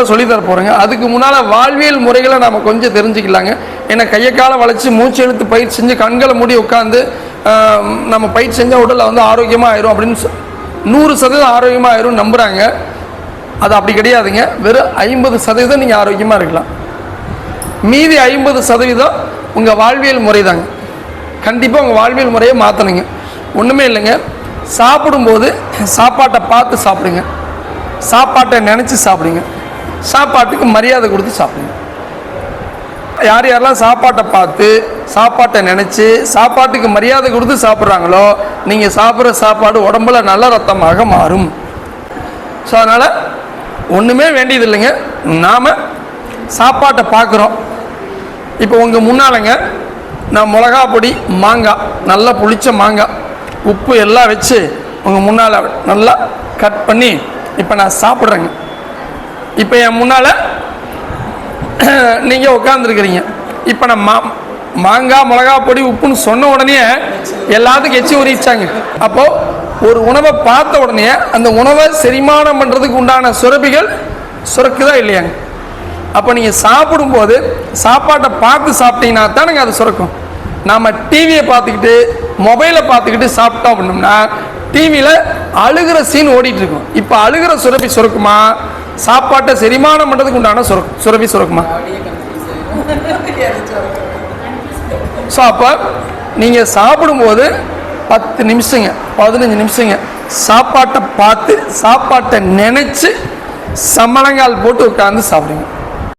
சொல்லி தர போகிறேங்க. அதுக்கு முன்னால் வாழ்வியல் முறைகளை நம்ம கொஞ்சம் தெரிஞ்சுக்கலாங்க. ஏன்னா கையை காலை வளைச்சி மூச்சு எடுத்து பயிற்சி செஞ்சு கண்களை மூடி உட்காந்து நம்ம பயிற்சி செஞ்சால் உடலில் வந்து ஆரோக்கியமாக ஆயிரும் அப்படின்னு 100% ஆரோக்கியமாக ஆயிரும் நம்புகிறாங்க. அது அப்படி கிடையாதுங்க. வெறும் 50% நீங்கள் ஆரோக்கியமாக இருக்கலாம். மீதி 50% உங்கள் வாழ்வியல் முறை தாங்க. கண்டிப்பாக உங்கள் வாழ்வியல் முறையை மாற்றணுங்க. ஒன்றுமே இல்லைங்க. சாப்பிடும்போது சாப்பாட்டை பார்த்து சாப்பிடுங்க, சாப்பாட்டை நினச்சி சாப்பிடுங்க, சாப்பாட்டுக்கு மரியாதை கொடுத்து சாப்பிடுங்க. யார் யாரெல்லாம் சாப்பாட்டை பார்த்து சாப்பாட்டை நினச்சி சாப்பாட்டுக்கு மரியாதை கொடுத்து சாப்பிட்றாங்களோ நீங்கள் சாப்பிட்ற சாப்பாடு உடம்புல நல்ல ரத்தமாக மாறும். ஸோ அதனால் ஒன்றுமே வேண்டியது இல்லைங்க. நாம் சாப்பாட்டை பார்க்குறோம். இப்போ உங்கள் முன்னாலங்க நான் மிளகா பொடி, மாங்காய், நல்லா புளிச்ச மாங்காய், உப்பு எல்லாம் வச்சு உங்கள் முன்னால் நல்லா கட் பண்ணி இப்போ நான் சாப்பிட்றேங்க. இப்போ என் முன்னால் நீங்கள் உட்காந்துருக்கிறீங்க. இப்போ நான் மாங்காய், மிளகா பொடி, உப்புன்னு சொன்ன உடனே எல்லாத்துக்கும் எச்சி ஊறிச்சாங்க. அப்போது ஒரு உணவை பார்த்த உடனே அந்த உணவை செரிமானம் பண்ணுறதுக்கு உண்டான சுரப்பிகள் சுரக்குதா இல்லையாங்க? அப்போ நீங்கள் சாப்பிடும்போது சாப்பாட்டை பார்த்து சாப்பிட்டீங்கன்னா தானுங்க அது சுரக்கும். நாம் டிவியை பார்த்துக்கிட்டு மொபைலை பார்த்துக்கிட்டு சாப்பிட்டோம் அப்படின்னோம்னா டிவியில் அழுகிற சீன் ஓடிட்டு இருக்கும். இப்போ அழுகிற சுரப்பி சுரக்குமா, சாப்பாட்டை செரிமானம் பண்ணுறதுக்கு உண்டான சுரப்பி சுரக்குமா? ஸோ அப்போ நீங்கள் சாப்பிடும்போது 10 நிமிஷங்க 15 நிமிஷங்க சாப்பாட்டை பார்த்து சாப்பாட்டை நினச்சி சம்மணங்கால் போட்டு உட்காந்து சாப்பிடுங்க.